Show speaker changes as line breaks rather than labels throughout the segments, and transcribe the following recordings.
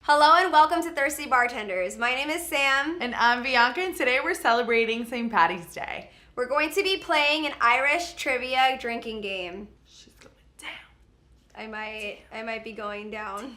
Hello and welcome to Thirsty Bartenders. My name is Sam.
And I'm Bianca, and today we're celebrating St. Patty's Day.
We're going to be playing an Irish trivia drinking game.
She's going down.
I might be going down.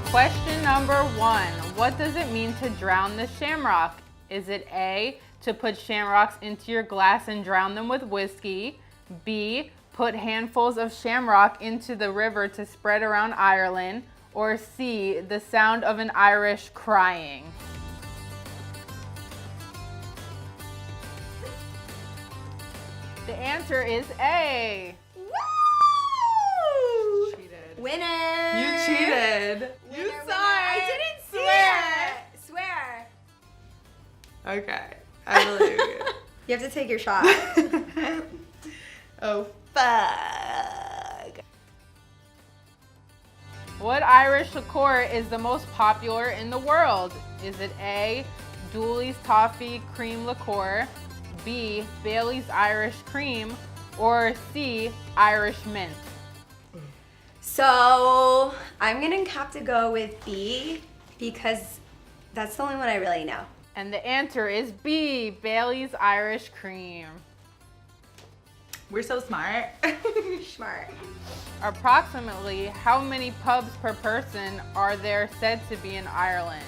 Question number 1. What does it mean to drown the shamrock? Is it A, to put shamrocks into your glass and drown them with whiskey? B, put handfuls of shamrock into the river to spread around Ireland? Or C, the sound of an Irish crying? The answer is A.
Woo!
Cheated.
Winner!
You cheated. You
Winner,
saw
winner.
it.
I didn't swear.
Okay, I believe you.
You have to take your shot.
Oh, fuck.
What Irish liqueur is the most popular in the world? Is it A, Dooley's Toffee Cream Liqueur, B, Bailey's Irish Cream, or C, Irish Mint?
So I'm gonna have to go with B because that's the only one I really know.
And the answer is B, Bailey's Irish Cream.
We're so smart.
Smart.
Approximately how many pubs per person are there said to be in Ireland?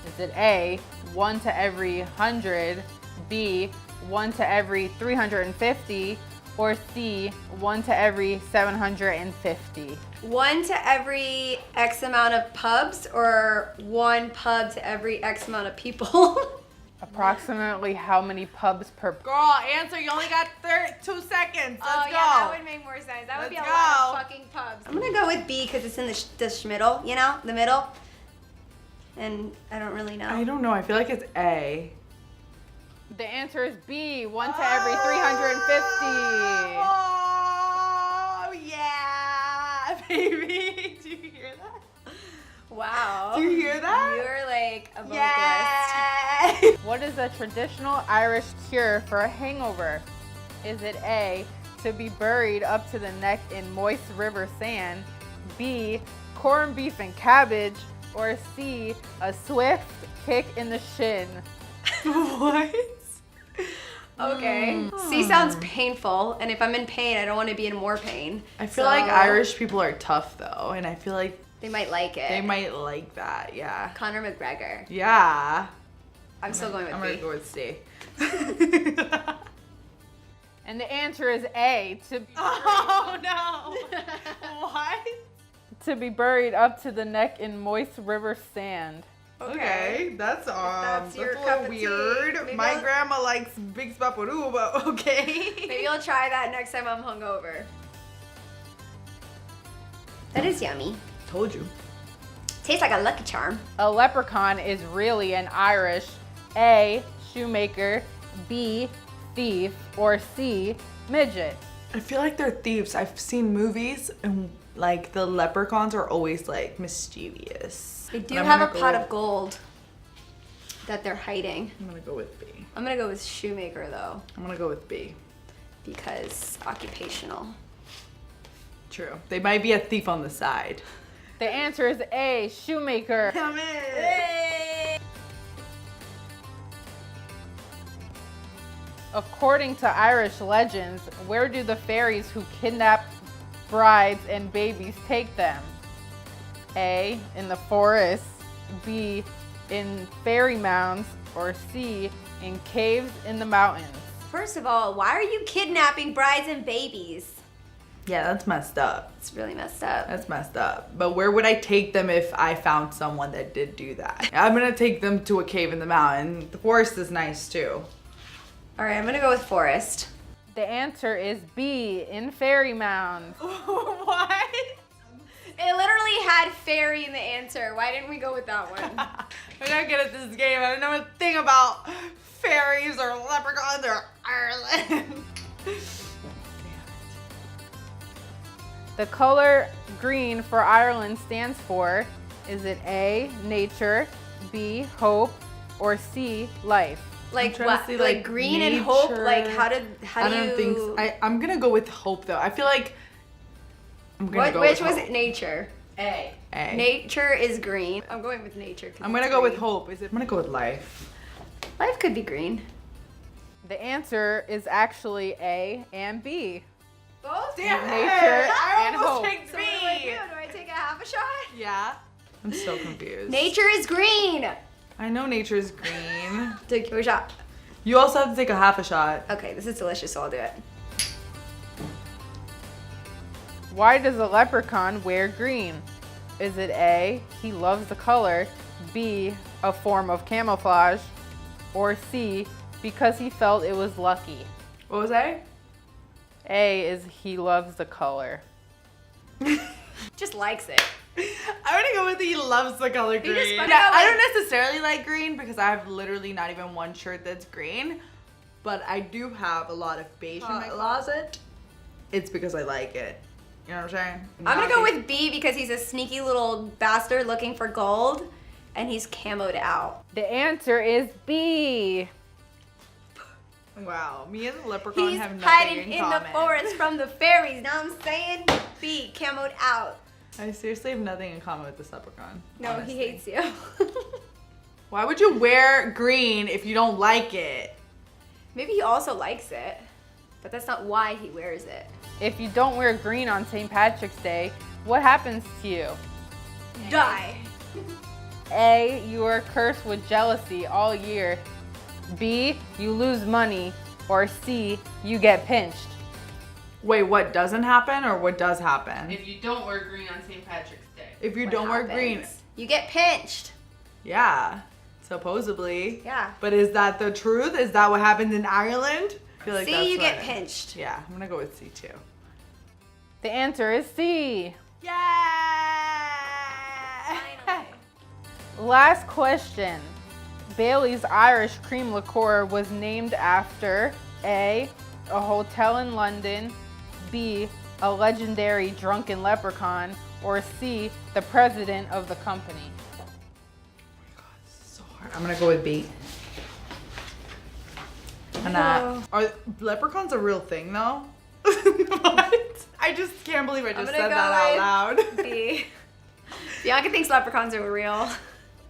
Is it A, 1 to every 100, B, 1 to every 350, or C, 1 to every 750?
1 to every X amount of pubs or 1 pub to every X amount of people?
Approximately how many pubs per
Girl, answer. You only got 2 seconds. Let's go.
Yeah, that would make more sense. That would be a lot of fucking pubs. I'm gonna go with B because it's in the schmiddle, you know, the middle. And I don't really know.
I don't know. I feel like it's A.
The answer is B, 1 to every 350.
Oh, yeah, baby. Do you hear that?
Wow.
Do you hear that?
You're like a vocalist.
Yeah.
What is a traditional Irish cure for a hangover? Is it A, to be buried up to the neck in moist river sand, B, corned beef and cabbage, or C, a swift kick in the shin?
What?
Okay. C sounds painful, and if I'm in pain, I don't want to be in more pain.
I feel like Irish people are tough though, and I feel like
they might like it.
they might like that. Yeah.
Conor McGregor.
Yeah.
I'm still going with
I'm
B.
gonna go with C.
And the answer is A, to be
Oh no! What?
to be buried up to the neck in moist river sand.
Okay, that's
that's your
a
cup
little
of tea.
weird.
Maybe
My
I'll-
grandma likes big spaparoo, but okay.
Maybe I'll try that next time I'm hungover. That is yummy.
Told you.
Tastes like a Lucky Charm.
A leprechaun is really an Irish A, shoemaker, B, thief, or C, midget.
I feel like they're thieves. I've seen movies and like the leprechauns are always like mischievous.
They do
But I'm
have a
gonna
pot
go-
of gold that they're hiding.
I'm gonna go with B.
I'm gonna go with shoemaker though,
I'm gonna go with B.
because occupational.
True. They might be a thief on the side.
The answer is A, shoemaker.
Come in.
According to Irish legends, where do the fairies who kidnap brides and babies take them? A, in the forest, B, in fairy mounds, or C, in caves in the mountains?
First of all, why are you kidnapping brides and babies?
Yeah, that's messed up.
It's really messed up.
That's messed up. But where would I take them if I found someone that did do that? I'm gonna take them to a cave in the mountain. The forest is nice too.
All right, I'm gonna go with forest.
The answer is B, in fairy mounds.
What?
It literally had fairy in the answer. Why didn't we go with that one?
I'm not good at this game. I don't know a thing about fairies or leprechauns or Ireland.
The color green for Ireland stands for, is it A, nature, B, hope, or C, life?
Like
trying to
what?
see,
Like
like,
green and hope?
nature.
Like how do
I
you?
don't think so. I'm gonna go with hope though. I feel like I'm gonna go
Which
with
was
hope.
it? Nature.
A.
Nature is green. I'm going with nature.
I'm gonna go with hope. I'm gonna go with life.
Life could be green.
The answer is actually A and B.
Both?
Nature and hope.
picked
So what do I do? Do I take a half a shot?
Yeah. I'm so confused.
Nature is green.
I know nature is green.
Take a shot.
You also have to take a half a shot.
Okay, this is delicious, so I'll do it.
Why does a leprechaun wear green? Is it A, he loves the color, B, a form of camouflage, or C, because he felt it was lucky?
What was A?
A is he loves the color.
Just likes it.
I'm gonna go with he loves the color green.
just put it
I
away.
don't necessarily like green because I have literally not even one shirt that's green, but I do have a lot of beige in my closet. It's because I like it. You know what I'm saying?
I'm gonna go with B because he's a sneaky little bastard looking for gold, and he's camoed out.
The answer is B.
Wow, me and the leprechaun
He's
have nothing
hiding
in
in
common.
the forest from the fairies. Now I'm saying B, camoed out.
I seriously have nothing in common with this leprechaun.
No,
honestly.
he hates you.
Why would you wear green if you don't like it?
Maybe he also likes it, but that's not why he wears it.
If you don't wear green on St. Patrick's Day, what happens to you?
Die.
A, you are cursed with jealousy all year. B, you lose money. Or C, you get pinched.
Wait, what doesn't happen or what does happen?
If you don't wear green on St. Patrick's Day.
If you
What
don't wear green,
happens? You get pinched.
yeah, supposedly.
Yeah.
But is that the truth? Is that what happens in Ireland? I feel like
See,
that's
you get
what-
pinched.
Yeah, I'm gonna go with C too.
The answer is C.
Yeah.
Finally.
Last question. Bailey's Irish Cream Liqueur was named after A, a hotel in London, B, a legendary drunken leprechaun, or C, the president of the company.
So hard. I'm gonna go with B. And are leprechauns a real thing though? What? I just can't believe I just
gonna
said
go
that out loud.
B. Bianca thinks leprechauns are real.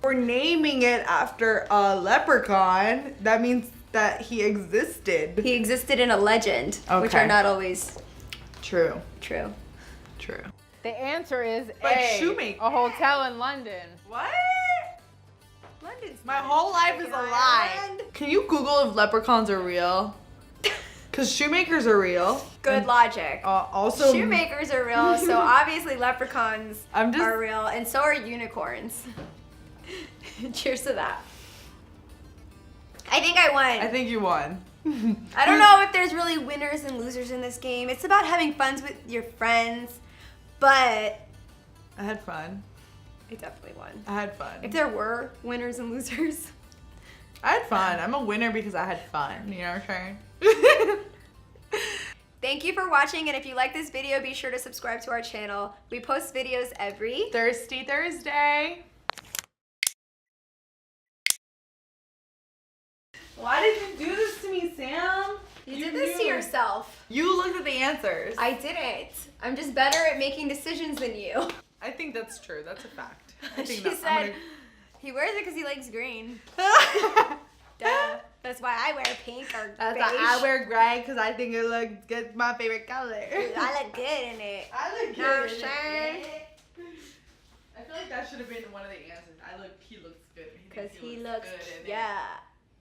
We're naming it after a leprechaun. That means that he existed.
He existed in a legend, which
Okay.
are not always
True.
true.
True.
The answer is
But
A,
shoemaker.
a hotel in London.
What?
London's
My
not
whole life is a
fucking
lie.
Ireland.
Can you Google if leprechauns are real? Because shoemakers are real.
Good
And,
logic.
also,
Shoemakers are real, so obviously leprechauns
I'm just-
are real, and so are unicorns. Cheers to that. I think I won.
I think you won.
I don't know if there's really winners and losers in this game. It's about having fun with your friends, but
I had fun.
I definitely won.
I had fun.
If there were winners and losers.
I had fun. I'm a winner because I had fun. You know what I'm saying?
Thank you for watching, and if you like this video, be sure to subscribe to our channel. We post videos every
Thirsty Thursday. Why did you do this to me, Sam?
You did this to
knew.
yourself.
You looked at the answers.
I didn't. I'm just better at making decisions than you.
I think that's true. That's a fact. I think
She
that-
said he wears it because he likes green. Duh. That's why I wear pink or
That's
beige.
why I wear gray because I think it looks good. My favorite color.
I look good in it.
I look
No,
good. in
sure.
it. I feel like that should have been one of the answers. He looks good.
Because he
looks
looks,
good in it.
yeah.